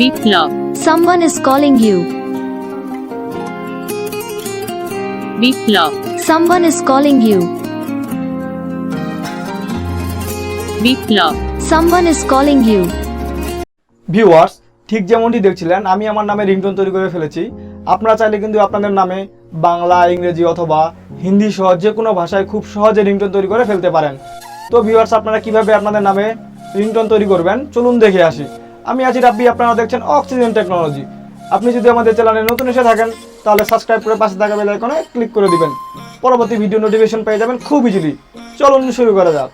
Biplab. Someone is calling you. Biplab. Someone is calling you. Biplab. Someone is calling you. Viewers, ঠিক যেমনটি দেখছিলেন আমি আমার নামে রিংটোন তৈরি করে ফেলেছি। আপনারা চাইলে কিন্তু আপনাদের নামে বাংলা, ইংরেজি অথবা হিন্দি সহ যে কোনো ভাষায় খুব সহজে রিংটোন তৈরি করে ফেলতে পারেন। তো ভিউয়ার্স, আপনারা কিভাবে আপনাদের নামে রিংটোন তৈরি করবেন চলুন দেখে আসি। আমি আছি রাব্বি, আপনারা দেখছেন অক্সিজেন টেকনোলজি। আপনি যদি আমাদের চ্যানেলে নতুন এসে থাকেন তাহলে সাবস্ক্রাইব করে পাশে থাকা বেল আইকনে ক্লিক করে দিবেন। পরবর্তী ভিডিও নোটিফিকেশন পেয়ে যাবেন খুব ইজিলি। চলুন শুরু করা যাক।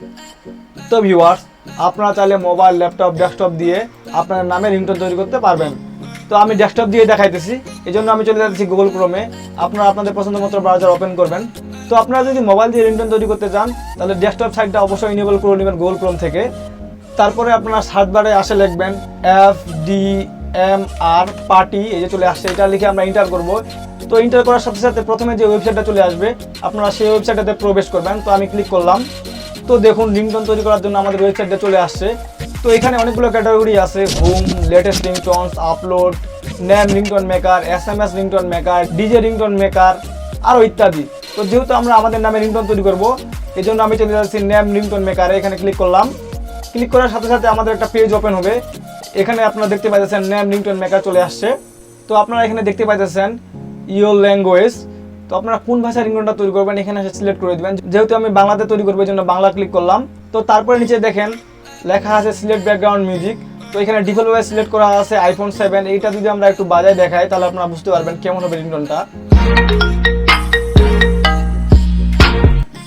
তো ভিউয়ার্স, আপনারা চাইলে মোবাইল, ল্যাপটপ, ডেস্কটপ দিয়ে আপনার নামে রিংটোন তৈরি করতে পারবেন। তো আমি ডেস্কটপ দিয়ে দেখাইতেছি, এই জন্য আমি চলে যাচ্ছি গুগল ক্রোমে। আপনারা আপনাদের পছন্দ মতো ব্রাউজার ওপেন করবেন। তো আপনারা যদি মোবাইল দিয়ে রিংটোন তৈরি করতে চান তাহলে ডেস্কটপ সাইটটা অবশ্যই ইনেবল করে নেবেন গুগল ক্রোম থেকে। তারপরে আপনারা সার্চ বারে আসে লিখবেন FDMR পার্টি, এই যে চলে আসছে, এটা লিখে আমরা এন্টার করব। তো এন্টার করার সাথে সাথে প্রথমে যে ওয়েবসাইটটা চলে আসবে আপনারা সেই ওয়েবসাইটটাতে প্রবেশ করবেন। তো আমি ক্লিক করলাম। তো দেখুন রিংটোন তৈরি করার জন্য আমাদের ওয়েবসাইটে চলে আসছে। তো এখানে অনেকগুলো ক্যাটাগরি আছে: home, latest রিংটোনস, upload, name ringtone maker, SMS ringtone maker, DJ ringtone maker, আরও ইত্যাদি। তো যেহেতু আমরা আমাদের নামে রিংটোন তৈরি করব এই জন্য আমি চলে যাচ্ছি নেম রিংটোন মেকারে। এখানে ক্লিক করলাম। ক্লিক করার সাথে সাথে আমাদের একটা পেজ ওপেন হবে। এখানে আপনারা দেখতে পাইতেছেন নেম রিংটোন মেকার চলে আসছে। তো আপনারা এখানে দেখতে পাইতেছেন ইওর ল্যাঙ্গুয়েজ। তো আপনারা কোন ভাষায় রিংটোনটা তৈরি করবেন এখানে সিলেক্ট করে দিবেন। যেহেতু আমি বাংলাতে তৈরি করবো এই জন্য বাংলা ক্লিক করলাম। তো তারপরে নিচে দেখেন লেখা আছে সিলেক্ট ব্যাকগ্রাউন্ড মিউজিক। তো এখানে ডিফল্টভাবে সিলেক্ট করা আছে iPhone 7। এইটা যদি আমরা একটু বাজায় দেখাই তাহলে আপনারা বুঝতে পারবেন কেমন হবে রিংটোনটা।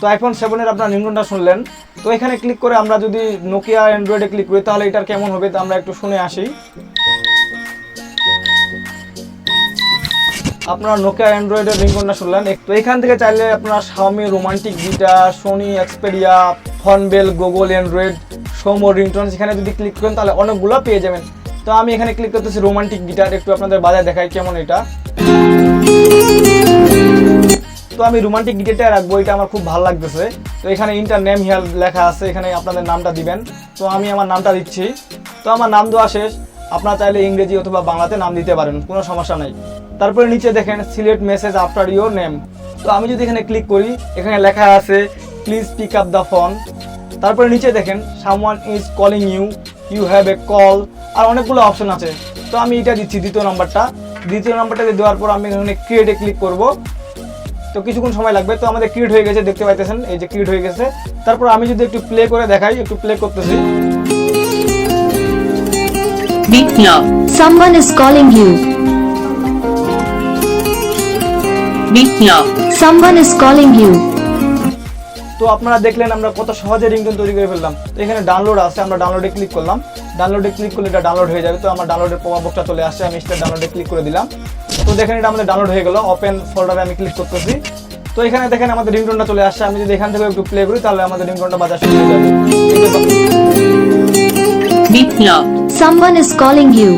তো iPhone 7 এর আপনারা রিংটোনটা শুনলেন। তো এখানে ক্লিক করে আমরা যদি নোকিয়া অ্যান্ড্রয়েডে ক্লিক করি তাহলে এটার কেমন হবে তা আমরা একটু শুনে আসি। আপনারা নোকিয়া অ্যান্ড্রয়েডের রিংটোনটা শুনলেন। তো এখান থেকে চাইলে আপনারা Xiaomi romantic guitar, Sony Xperia, হর্নবেল, গুগল অ্যান্ড্রয়েড, সোমো রিংটোনস, এখানে যদি ক্লিক করেন তাহলে অনেকগুলো পেয়ে যাবেন। তো আমি এখানে ক্লিক করতেছি রোমান্টিক গিটার, একটু আপনাদের বাজায় দেখাই কেমন এটা। তো আমি রোমান্টিক গিটারটা রাখবো, এটা আমার খুব ভালো লাগতেছে। তো এখানে ইন্টার নেম হিয়ার লেখা আছে, এখানে আপনাদের নামটা দিবেন। তো আমি আমার নামটা দিচ্ছি। তো আমার নাম দেওয়া শেষ। আপনারা চাইলে ইংরেজি অথবা বাংলাতে নাম দিতে পারেন, কোনো সমস্যা নাই। তারপরে নিচে দেখেন select message after your name. তো আমি যদি এখানে ক্লিক করি এখানে লেখা আছে please pick up the phone. তারপরে নিচে দেখেন someone is calling you, you have a call, আর অনেকগুলো অপশন আছে। তো আমি এটা দিচ্ছি দ্বিতীয় নাম্বারটা। দ্বিতীয় নাম্বারটা দেওয়ার পর আমি এখানে ক্রিয়েটে ক্লিক করব। তো কিছুক্ষণ সময় লাগবে। তো আমাদের ক্রিয়েট হয়ে গেছে, দেখতে পাইতেছেন এই যে ক্রিয়েট হয়ে গেছে। তারপর আমি যদি একটু প্লে করে দেখাই, একটু প্লে করতেছি। বিপ্লব। Someone is calling you. Biplab. Someone is calling you. তো আপনারা দেখলেন আমরা কত সহজে রিংটোন তৈরি করে ফেললাম। তো এখানে ডাউনলোড আছে, আমরা ডাউনলোডে ক্লিক করলাম। ডাউনলোডে ক্লিক করলে এটা ডাউনলোড হয়ে যাবে। তো আমার ডাউনলোডের পপআপ বক্সটা চলে আসছে, আমি সেটা ডাউনলোডে ক্লিক করে দিলাম। তো দেখেন এটা আমাদের ডাউনলোড হয়ে গেল। ওপেন ফোল্ডারে আমি ক্লিক করতেছি। তো এখানে দেখেন আমাদের রিংটোনটা চলে আসছে। আমি যদি এখান থেকে একটু প্লে করি তাহলে আমাদের রিংটোনটা বাজা শুরু হয়ে যাবে। বিপ্লব। Someone is calling you.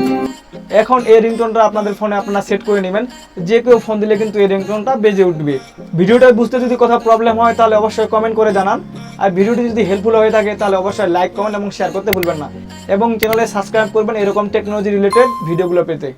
এখন এই রিংটোনটা আপনাদের ফোনে আপনারা সেট করে নেবেন। যে কেউ ফোন দিলে কিন্তু এই রিংটোনটা বেজে উঠবে। ভিডিওটা বুঝতে যদি কোথাও প্রবলেম হয় তাহলে অবশ্যই কমেন্ট করে জানান। আর ভিডিওটি যদি হেল্পফুল হয়ে থাকে তাহলে অবশ্যই লাইক, কমেন্ট এবং শেয়ার করতে ভুলবেন না। এবং চ্যানেলে সাবস্ক্রাইব করবেন এরকম টেকনোলজি রিলেটেড ভিডিওগুলো পেতে।